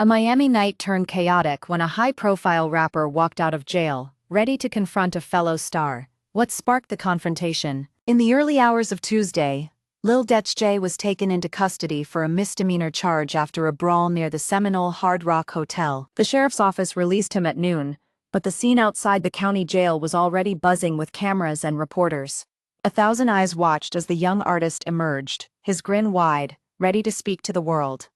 A Miami night turned chaotic when a high-profile rapper walked out of jail, ready to confront a fellow star. What sparked the confrontation? In the early hours of Tuesday, Lil Tjay was taken into custody for a misdemeanor charge after a brawl near the Seminole Hard Rock Hotel. The sheriff's office released him at noon, but the scene outside the county jail was already buzzing with cameras and reporters. 1,000 eyes watched as the young artist emerged, his grin wide, ready to speak to the world.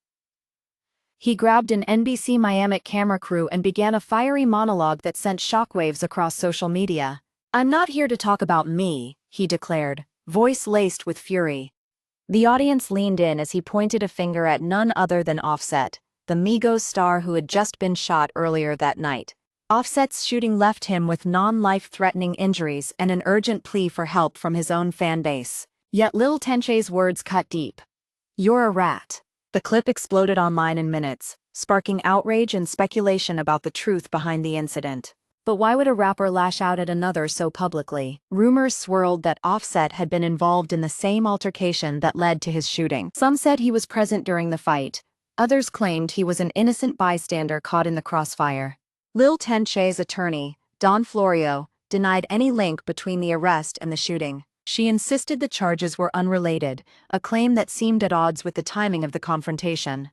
He grabbed an NBC Miami camera crew and began a fiery monologue that sent shockwaves across social media. "I'm not here to talk about me," he declared, voice laced with fury. The audience leaned in as he pointed a finger at none other than Offset, the Migos star who had just been shot earlier that night. Offset's shooting left him with non-life-threatening injuries and an urgent plea for help from his own fan base. Yet Lil Tjay's words cut deep. "You're a rat." The clip exploded online in minutes, sparking outrage and speculation about the truth behind the incident. But why would a rapper lash out at another so publicly? Rumors swirled that Offset had been involved in the same altercation that led to his shooting. Some said he was present during the fight. Others claimed he was an innocent bystander caught in the crossfire. Lil Tjay's attorney, Dawn Florio, denied any link between the arrest and the shooting. She insisted the charges were unrelated, a claim that seemed at odds with the timing of the confrontation.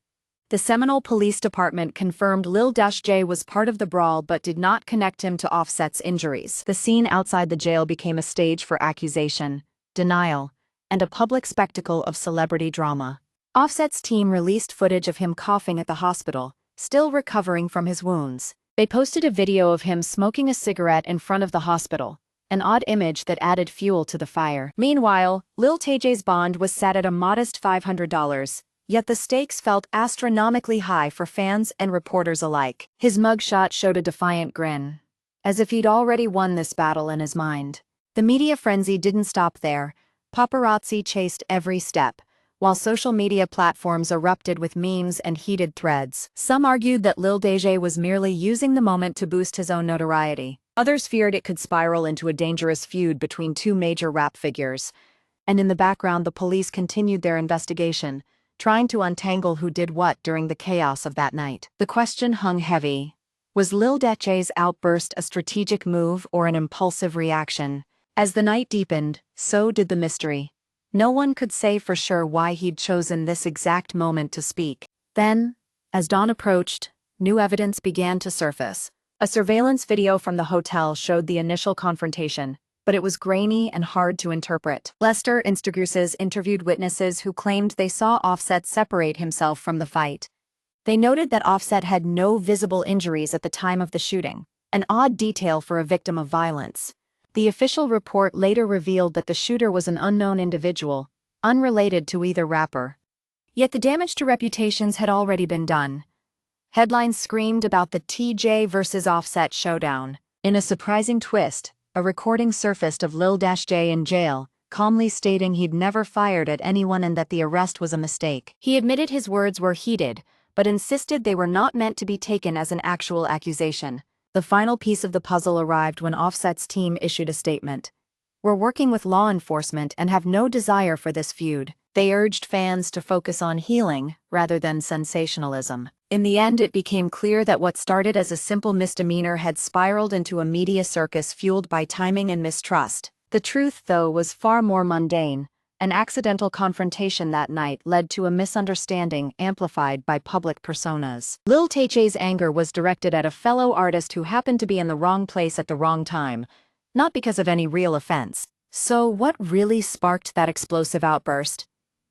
The Seminole Police Department confirmed Lil Tjay was part of the brawl but did not connect him to Offset's injuries. The scene outside the jail became a stage for accusation, denial, and a public spectacle of celebrity drama. Offset's team released footage of him coughing at the hospital, still recovering from his wounds. They posted a video of him smoking a cigarette in front of the hospital, an odd image that added fuel to the fire. Meanwhile, Lil Tjay's bond was set at a modest $500, yet the stakes felt astronomically high for fans and reporters alike. His mugshot showed a defiant grin, as if he'd already won this battle in his mind. The media frenzy didn't stop there. Paparazzi chased every step, while social media platforms erupted with memes and heated threads. Some argued that Lil Tjay was merely using the moment to boost his own notoriety. Others feared it could spiral into a dangerous feud between two major rap figures. And in the background, the police continued their investigation, trying to untangle who did what during the chaos of that night. The question hung heavy. Was Lil Tjay's outburst a strategic move or an impulsive reaction? As the night deepened, so did the mystery. No one could say for sure why he'd chosen this exact moment to speak. Then, as dawn approached, new evidence began to surface. A surveillance video from the hotel showed the initial confrontation, but it was grainy and hard to interpret. Lester Instagruses interviewed witnesses who claimed they saw Offset separate himself from the fight. They noted that Offset had no visible injuries at the time of the shooting, an odd detail for a victim of violence. The official report later revealed that the shooter was an unknown individual, unrelated to either rapper. Yet the damage to reputations had already been done. Headlines screamed about the Tjay versus Offset showdown. In a surprising twist, a recording surfaced of Lil Tjay in jail, calmly stating he'd never fired at anyone and that the arrest was a mistake. He admitted his words were heated, but insisted they were not meant to be taken as an actual accusation. The final piece of the puzzle arrived when Offset's team issued a statement. "We're working with law enforcement and have no desire for this feud." They urged fans to focus on healing rather than sensationalism. In the end, it became clear that what started as a simple misdemeanor had spiraled into a media circus fueled by timing and mistrust. The truth, though, was far more mundane. An accidental confrontation that night led to a misunderstanding amplified by public personas. Lil Tjay's anger was directed at a fellow artist who happened to be in the wrong place at the wrong time, not because of any real offense. So what really sparked that explosive outburst?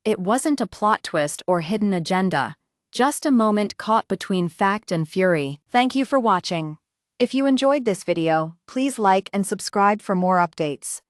It wasn't a plot twist or hidden agenda, just a moment caught between fact and fury. Thank you for watching. If you enjoyed this video, please like and subscribe for more updates.